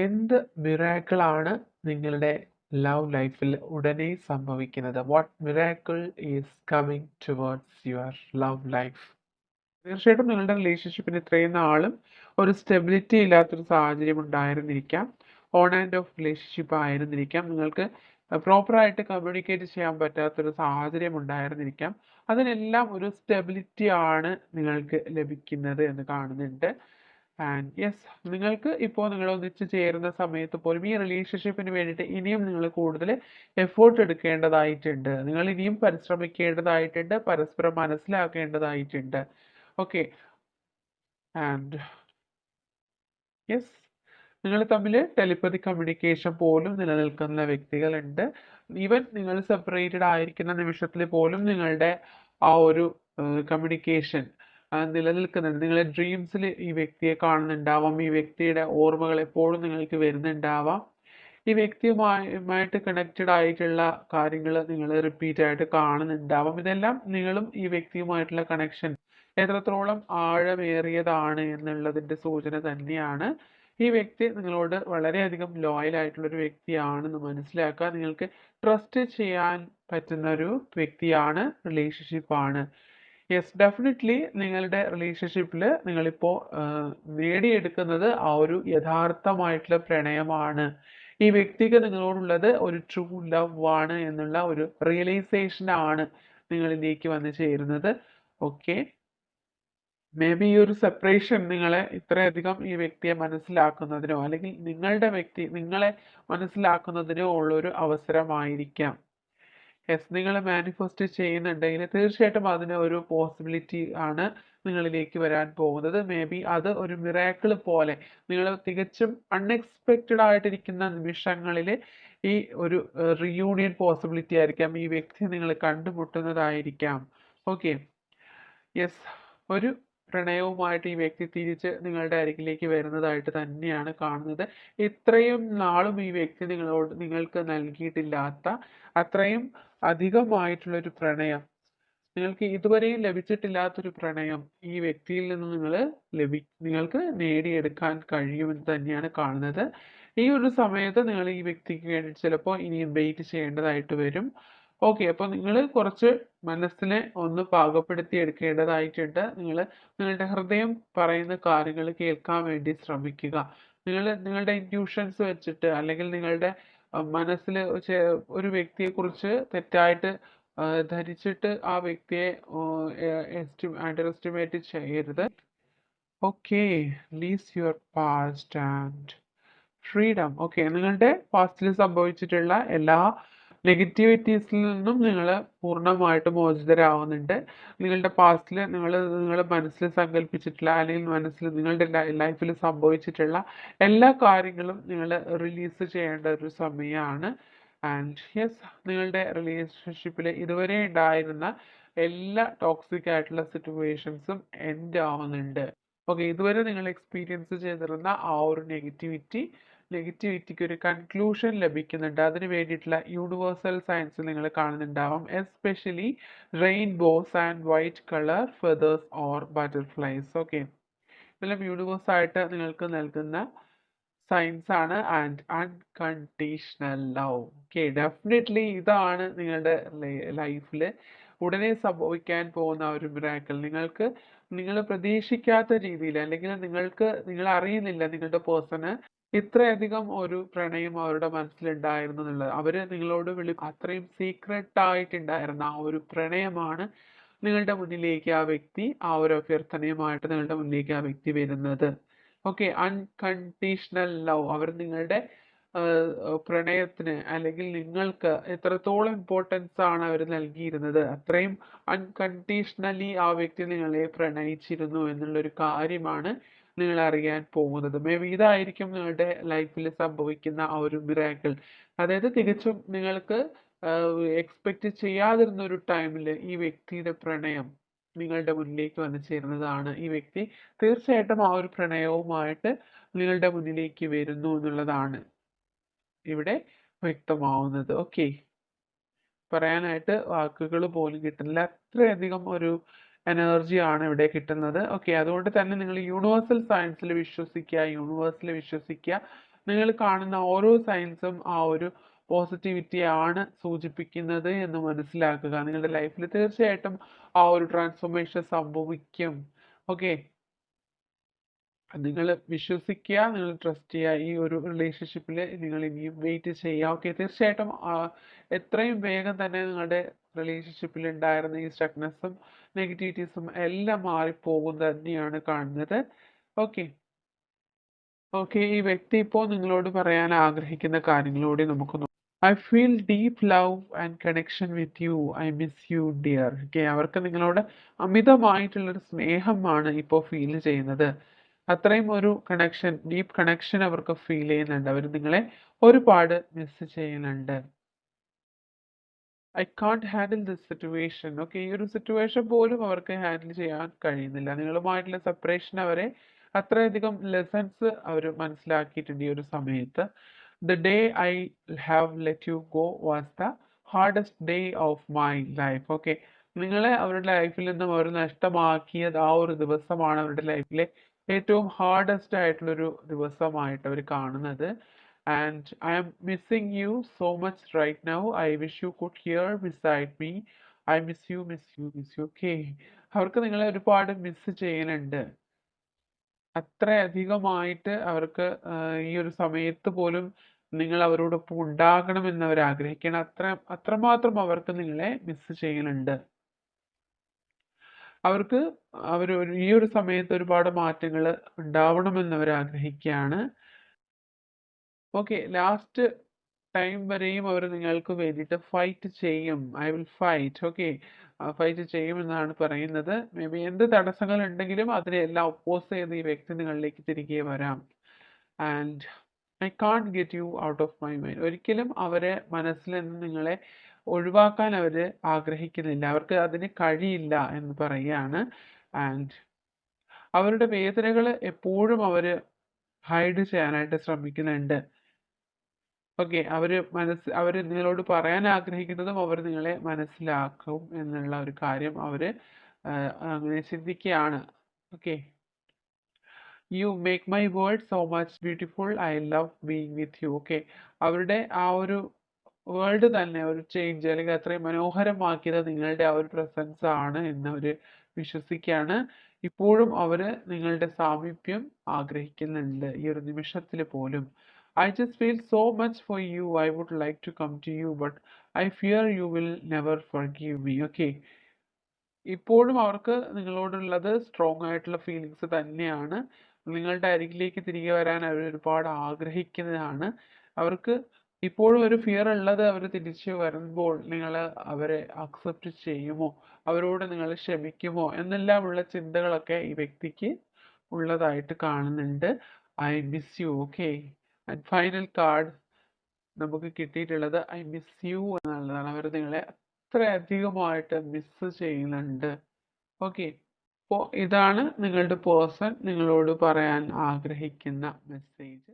എന്ത് മിറാക്കിളാണ് നിങ്ങളുടെ ലവ് ലൈഫിൽ ഉടനെ സംഭവിക്കുന്നത്? What miracle is coming towards your love life? തീർച്ചയായിട്ടും നിങ്ങളുടെ റിലേഷൻഷിപ്പിന് ഇത്രയും നാളും ഒരു സ്റ്റെബിലിറ്റി ഇല്ലാത്തൊരു സാഹചര്യം ഉണ്ടായിരുന്നിരിക്കാം. ഓൺ ആൻഡ് ഓഫ് റിലേഷൻഷിപ്പ് ആയിരുന്നിരിക്കാം. നിങ്ങൾക്ക് പ്രോപ്പറായിട്ട് കമ്മ്യൂണിക്കേറ്റ് ചെയ്യാൻ പറ്റാത്തൊരു സാഹചര്യം ഉണ്ടായിരുന്നിരിക്കാം. അതിനെല്ലാം ഒരു സ്റ്റെബിലിറ്റി ആണ് നിങ്ങൾക്ക് ലഭിക്കുന്നത് എന്ന് കാണുന്നുണ്ട്. ആൻഡ് യെസ്, നിങ്ങൾക്ക് ഇപ്പോൾ നിങ്ങൾ ഒന്നിച്ച് ചേരുന്ന സമയത്ത് പോലും ഈ റിലേഷൻഷിപ്പിന് വേണ്ടിയിട്ട് ഇനിയും നിങ്ങൾ കൂടുതൽ എഫേർട്ട് എടുക്കേണ്ടതായിട്ടുണ്ട്. നിങ്ങൾ ഇനിയും പരിശ്രമിക്കേണ്ടതായിട്ടുണ്ട്. പരസ്പരം മനസ്സിലാക്കേണ്ടതായിട്ടുണ്ട്. ഓക്കെ. ആൻഡ് യെസ്, നിങ്ങൾ തമ്മിൽ ടെലിപ്പതി കമ്മ്യൂണിക്കേഷൻ പോലും നിലനിൽക്കുന്ന വ്യക്തികളുണ്ട്. ഈവൻ നിങ്ങൾ സെപ്പറേറ്റഡ് ആയിരിക്കുന്ന നിമിഷത്തിൽ പോലും നിങ്ങളുടെ ആ ഒരു കമ്മ്യൂണിക്കേഷൻ നിലനിൽക്കുന്നുണ്ട്. നിങ്ങളുടെ ഡ്രീംസിൽ ഈ വ്യക്തിയെ കാണുന്നുണ്ടാവാം. ഈ വ്യക്തിയുടെ ഓർമ്മകൾ എപ്പോഴും നിങ്ങൾക്ക് വരുന്നുണ്ടാവാം. ഈ വ്യക്തിയുമായിട്ട് കണക്റ്റഡ് ആയിട്ടുള്ള കാര്യങ്ങൾ നിങ്ങൾ റിപ്പീറ്റ് ആയിട്ട് കാണുന്നുണ്ടാവാം. ഇതെല്ലാം നിങ്ങളും ഈ വ്യക്തിയുമായിട്ടുള്ള കണക്ഷൻ എത്രത്തോളം ആഴമേറിയതാണ് എന്നുള്ളതിൻ്റെ സൂചന തന്നെയാണ്. ഈ വ്യക്തി നിങ്ങളോട് വളരെയധികം ലോയൽ ആയിട്ടുള്ള ഒരു വ്യക്തിയാണെന്ന് മനസ്സിലാക്കുക. നിങ്ങൾക്ക് ട്രസ്റ്റ് ചെയ്യാൻ പറ്റുന്ന ഒരു വ്യക്തിയാണ്, റിലേഷൻഷിപ്പാണ്. യെസ്, ഡെഫിനറ്റ്ലി നിങ്ങളുടെ റിലേഷൻഷിപ്പിൽ നിങ്ങളിപ്പോൾ നേടിയെടുക്കുന്നത് ആ ഒരു യഥാർത്ഥമായിട്ടുള്ള പ്രണയമാണ്. ഈ വ്യക്തിക്ക് നിങ്ങളോടുള്ളത് ഒരു ട്രൂ ലവ് ആണ് എന്നുള്ള ഒരു റിയലൈസേഷൻ ആണ് നിങ്ങളിലേക്ക് വന്ന് ചേരുന്നത്. ഓക്കെ. മേ ബി ഈ ഒരു സെപ്പറേഷൻ നിങ്ങളെ ഇത്രയധികം ഈ വ്യക്തിയെ മനസ്സിലാക്കുന്നതിനോ അല്ലെങ്കിൽ നിങ്ങളുടെ വ്യക്തി നിങ്ങളെ മനസ്സിലാക്കുന്നതിനോ ഉള്ളൊരു അവസരമായിരിക്കാം. യെസ്, നിങ്ങൾ മാനിഫെസ്റ്റ് ചെയ്യുന്നുണ്ടെങ്കിൽ തീർച്ചയായിട്ടും അതിന് ഒരു പോസിബിലിറ്റി ആണ് നിങ്ങളിലേക്ക് വരാൻ പോകുന്നത്. മേ ബി അത് ഒരു മിറാക്കിൾ പോലെ നിങ്ങൾ തികച്ചും അൺഎക്സ്പെക്റ്റഡ് ആയിട്ടിരിക്കുന്ന നിമിഷങ്ങളിൽ ഈ ഒരു റിയൂണിയൻ പോസിബിലിറ്റി ആയിരിക്കാം. ഈ വ്യക്തി നിങ്ങൾ കണ്ടുമുട്ടുന്നതായിരിക്കാം. ഓക്കെ. യെസ്, ഒരു പ്രണയവുമായിട്ട് ഈ വ്യക്തി തിരിച്ച് നിങ്ങളുടെ അരികിലേക്ക് വരുന്നതായിട്ട് തന്നെയാണ് കാണുന്നത്. ഇത്രയും നാളും ഈ വ്യക്തി നിങ്ങൾക്ക് നൽകിയിട്ടില്ലാത്ത അത്രയും അധികമായിട്ടുള്ളൊരു പ്രണയം, നിങ്ങൾക്ക് ഇതുവരെയും ലഭിച്ചിട്ടില്ലാത്തൊരു പ്രണയം ഈ വ്യക്തിയിൽ നിന്ന് നിങ്ങൾക്ക് നേടിയെടുക്കാൻ കഴിയുമെന്ന് തന്നെയാണ് കാണുന്നത്. ഈ ഒരു സമയത്ത് നിങ്ങൾ ഈ വ്യക്തിക്ക് വേണ്ടി ചിലപ്പോൾ ഇനിയും വെയിറ്റ് ചെയ്യേണ്ടതായിട്ട് വരും. ഓക്കെ. അപ്പോൾ നിങ്ങൾ കുറച്ച് മനസ്സിനെ ഒന്ന് പാകപ്പെടുത്തി എടുക്കേണ്ടതായിട്ടുണ്ട്. നിങ്ങളുടെ ഹൃദയം പറയുന്ന കാര്യങ്ങൾ കേൾക്കാൻ വേണ്ടി ശ്രമിക്കുക. നിങ്ങളുടെ ഇൻറ്റ്യൂഷൻസ് വെച്ചിട്ട് അല്ലെങ്കിൽ നിങ്ങളുടെ മനസ്സിൽ ഒരു വ്യക്തിയെക്കുറിച്ച് തെറ്റായിട്ട് ധരിച്ചിട്ട് ആ വ്യക്തിയെ അണ്ടർ എസ്റ്റിമേറ്റ് ചെയ്യരുത്. Okay. Leaves your past and freedom. Okay. നിങ്ങളുടെ പാസ്റ്റിൽ സംഭവിച്ചിട്ടുള്ള എല്ലാ നെഗറ്റിവിറ്റീസിൽ നിന്നും നിങ്ങൾ പൂർണ്ണമായിട്ട് മോചിതരാവുന്നുണ്ട്. നിങ്ങളുടെ പാസ്റ്റിൽ നിങ്ങളുടെ മനസ്സിൽ സങ്കല്പിച്ചിട്ടുള്ള അല്ലെങ്കിൽ നിങ്ങളുടെ ലൈഫിൽ സംഭവിച്ചിട്ടുള്ള എല്ലാ കാര്യങ്ങളും നിങ്ങൾ റിലീസ് ചെയ്യേണ്ട ഒരു സമയമാണ്. ആൻഡ് യെസ്, നിങ്ങളുടെ റിലേഷൻഷിപ്പിൽ ഇതുവരെ ഉണ്ടായിരുന്ന എല്ലാ ടോക്സിക് ആയിട്ടുള്ള സിറ്റുവേഷൻസും എൻഡ് ആവുന്നുണ്ട്. ഓക്കെ. ഇതുവരെ നിങ്ങൾ എക്സ്പീരിയൻസ് ചെയ്തിരുന്ന ആ ഒരു നെഗറ്റിവിറ്റിക്ക് ഒരു കൺക്ലൂഷൻ ലഭിക്കുന്നുണ്ട്. അതിന് വേണ്ടിയിട്ടുള്ള യൂണിവേഴ്സൽ സയൻസ് നിങ്ങൾ കാണുന്നുണ്ടാവും. Especially rainbows and white colour feathers or butterflies. Okay. ഇതെല്ലാം യൂണിവേഴ്സ് ആയിട്ട് നിങ്ങൾക്ക് നൽകുന്ന സയൻസ് ആണ്. And unconditional love. Okay. Definitely ഇതാണ് നിങ്ങളുടെ ലൈഫിൽ ഉടനെ സംഭവിക്കാൻ പോകുന്ന ഒരു മിറാക്കിൾ. നിങ്ങൾ പ്രതീക്ഷിക്കാത്ത രീതിയിൽ അല്ലെങ്കിൽ നിങ്ങൾ അറിയുന്നില്ല നിങ്ങളുടെ പേഴ്സണ് ഇത്രയധികം ഒരു പ്രണയം അവരുടെ മനസ്സിലുണ്ടായിരുന്നു എന്നുള്ളത്. അവര് നിങ്ങളോട് അത്രയും സീക്രട്ട് ആയിട്ടുണ്ടായിരുന്ന ആ ഒരു പ്രണയമാണ് നിങ്ങളുടെ മുന്നിലേക്ക് ആ ഒരു അഭ്യർത്ഥനയുമായിട്ട് നിങ്ങളുടെ മുന്നിലേക്ക് ആ വ്യക്തി വരുന്നത്. ഓക്കെ. Unconditional love. അവർ നിങ്ങളുടെ പ്രണയത്തിന് അല്ലെങ്കിൽ നിങ്ങൾക്ക് എത്രത്തോളം ഇമ്പോർട്ടൻസ് ആണ് അവർ നൽകിയിരുന്നത്, അത്രയും അൺകണ്ടീഷണലി ആ വ്യക്തി നിങ്ങളെ പ്രണയിച്ചിരുന്നു എന്നുള്ളൊരു കാര്യമാണ് നിങ്ങൾ അറിയാൻ പോകുന്നത്. മേ ബി ഇതായിരിക്കും നിങ്ങളുടെ ലൈഫിൽ സംഭവിക്കുന്ന ആ ഒരു മിറാക്കിൾ. അതായത് തികച്ചും നിങ്ങൾക്ക് എക്സ്പെക്റ്റ് ചെയ്യാതിരുന്ന ഒരു ടൈമിൽ ഈ വ്യക്തിയുടെ പ്രണയം നിങ്ങളുടെ മുന്നിലേക്ക് വന്നു ചേരുന്നതാണ്. ഈ വ്യക്തി തീർച്ചയായിട്ടും ആ ഒരു പ്രണയവുമായിട്ട് നിങ്ങളുടെ മുന്നിലേക്ക് വരുന്നു എന്നുള്ളതാണ് ഇവിടെ വ്യക്തമാവുന്നത്. ഓക്കെ. പറയാനായിട്ട് വാക്കുകൾ പോലും കിട്ടുന്നില്ല. അത്രയധികം ഒരു എനർജിയാണ് ഇവിടെ കിട്ടുന്നത്. ഓക്കെ, അതുകൊണ്ട് തന്നെ നിങ്ങൾ യൂണിവേഴ്സൽ സയൻസിൽ വിശ്വസിക്കുക. നിങ്ങൾ കാണുന്ന ഓരോ സയൻസും ആ ഒരു പോസിറ്റിവിറ്റിയാണ് സൂചിപ്പിക്കുന്നത് എന്ന് മനസ്സിലാക്കുക. നിങ്ങളുടെ ലൈഫിൽ തീർച്ചയായിട്ടും ആ ഒരു ട്രാൻസ്ഫോർമേഷൻ സംഭവിക്കും. ഓക്കെ, നിങ്ങൾ വിശ്വസിക്കുക, നിങ്ങൾ ട്രസ്റ്റ് ചെയ്യുക. ഈ ഒരു റിലേഷൻഷിപ്പിൽ നിങ്ങൾ ഇനിയും വെയിറ്റ് ചെയ്യുക. ഓക്കെ, തീർച്ചയായിട്ടും എത്രയും വേഗം തന്നെ നിങ്ങളുടെ റിലേഷൻഷിപ്പിൽ ഉണ്ടായിരുന്ന ഈ സ്റ്റക്നെസ്സും നെഗറ്റിവിറ്റീസും എല്ലാം മാറിപ്പോകും തന്നെയാണ് കാണുന്നത്. ഓക്കെ ഓക്കെ, ഈ വ്യക്തി ഇപ്പോൾ നിങ്ങളോട് പറയാൻ ആഗ്രഹിക്കുന്ന കാര്യങ്ങളോടെ നമുക്ക് നോക്കാം. I feel deep love and connection with you, I miss you dear. Okay, അവർക്ക് നിങ്ങളോട് അമിതമായിട്ടുള്ളൊരു സ്നേഹമാണ് ഇപ്പോൾ ഫീൽ ചെയ്യുന്നത്. അത്രയും ഒരു കണക്ഷൻ, ഡീപ്പ് കണക്ഷൻ അവർക്ക് ഫീൽ ചെയ്യുന്നുണ്ട്. അവർ നിങ്ങളെ ഒരുപാട് മിസ് ചെയ്യുന്നുണ്ട്. I can't handle this situation. Okay, ഈ ഒരു സിറ്റുവേഷൻ പോലും അവർക്ക് ഹാൻഡിൽ ചെയ്യാൻ കഴിയുന്നില്ല. നിങ്ങളുമായിട്ടുള്ള സെപ്പറേഷൻ അവരെ അത്രയധികം ലെസൺസ് അവർ മനസ്സിലാക്കിയിട്ടുണ്ട് ഈ ഒരു സമയത്ത്. The day I have let you go was the hardest day of my life. Okay, നിങ്ങളെ അവരുടെ ലൈഫിൽ നിന്നും അവർ നഷ്ടമാക്കിയത് ആ ഒരു ദിവസമാണ് അവരുടെ ലൈഫിലെ ഏറ്റവും ഹാർഡസ്റ്റ് ആയിട്ടുള്ളൊരു ദിവസമായിട്ട് അവർ കാണുന്നത്. And I am missing you so much right now. I wish you could hear beside me. I miss you, miss you, miss you. Okay. അവർക്ക് നിങ്ങളെ ഒരുപാട് മിസ് ചെയ്യുന്നുണ്ട്. അത്രയധികമായിട്ട് അവർക്ക് ഈ ഒരു സമയത്ത് പോലും നിങ്ങൾ അവരോടൊപ്പം ഉണ്ടാകണമെന്ന് അവർ ആഗ്രഹിക്കണം. അത്രമാത്രം അവർക്ക് നിങ്ങളെ മിസ് ചെയ്യുന്നുണ്ട്. അവർക്ക് ഈ ഒരു സമയത്ത് ഒരുപാട് മാറ്റങ്ങൾ ഉണ്ടാവണമെന്ന് അവർ ആഗ്രഹിക്കുകയാണ്. ഓക്കെ, ലാസ്റ്റ് ടൈം വരെയും അവർ നിങ്ങൾക്ക് വേണ്ടിയിട്ട് ഫൈറ്റ് ചെയ്യും. I will fight. Okay, fight ചെയ്യുമെന്നാണ് പറയുന്നത്. മേ ബി എന്ത് തടസ്സങ്ങൾ ഉണ്ടെങ്കിലും അതിനെല്ലാം ഒപ്പോസ് ചെയ്ത് ഈ വ്യക്തി നിങ്ങളിലേക്ക് തിരികെ വരാം. And I can't get you out of my mind. ഒരിക്കലും അവരെ മനസ്സിൽ നിന്ന് നിങ്ങളെ ഒഴിവാക്കാൻ അവർ ആഗ്രഹിക്കുന്നില്ല. അവർക്ക് അതിന് കഴിയില്ല എന്ന് പറയുകയാണ്. ആൻഡ് അവരുടെ വേദനകൾ എപ്പോഴും അവർ ഹൈഡ് ചെയ്യാനായിട്ട് ശ്രമിക്കുന്നുണ്ട്. ഓക്കെ, അവർ നിങ്ങളോട് പറയാൻ ആഗ്രഹിക്കുന്നതും അവർ നിങ്ങളെ മനസ്സിലാക്കും എന്നുള്ള ഒരു കാര്യം അവർ അങ്ങനെ ചിന്തിക്കുകയാണ്. Okay, you make my world so much beautiful, I love being with you. Okay, അവരുടെ ആ ഒരു വേൾഡ് തന്നെ ഒരു ചേഞ്ച് അല്ലെങ്കിൽ അത്രയും മനോഹരമാക്കിയത് നിങ്ങളുടെ ആ ഒരു പ്രസൻസ് ആണ് എന്ന് അവർ വിശ്വസിക്കുകയാണ്. ഇപ്പോഴും അവർ നിങ്ങളുടെ സാമീപ്യം ആഗ്രഹിക്കുന്നുണ്ട് ഈ ഒരു നിമിഷത്തിൽ പോലും. I just feel so much for you. I would like to come to you, but I fear you will never forgive me. Okay. ഇപ്പോഴും അവർക്ക് നിങ്ങളോടുള്ളത് സ്ട്രോങ് ആയിട്ടുള്ള ഫീലിങ്സ് തന്നെയാണ്. നിങ്ങളുടെ അരികിലേക്ക് തിരികെ വരാൻ അവർ ഒരുപാട് ആഗ്രഹിക്കുന്നതാണ്. അവർക്ക് ഇപ്പോഴും ഒരു ഫിയർ ഉള്ളത് അവർ തിരിച്ചു വരുമ്പോൾ നിങ്ങൾ അവരെ അക്സെപ്റ്റ് ചെയ്യുമോ, അവരോട് നിങ്ങൾ ക്ഷമിക്കുമോ എന്നെല്ലാമുള്ള ചിന്തകളൊക്കെ ഈ വ്യക്തിക്ക് ഉള്ളതായിട്ട് കാണുന്നുണ്ട്. I miss you. Okay, and final card നമുക്ക് കിട്ടിയിട്ടുള്ളത് ഐ മിസ് യു എന്നുള്ളതാണ്. അവർ നിങ്ങളെ അത്രയധികമായിട്ട് മിസ് ചെയ്യുന്നുണ്ട്. ഓക്കെ, അപ്പോൾ ഇതാണ് നിങ്ങളുടെ പേഴ്സൺ നിങ്ങളോട് പറയാൻ ആഗ്രഹിക്കുന്ന മെസ്സേജ്.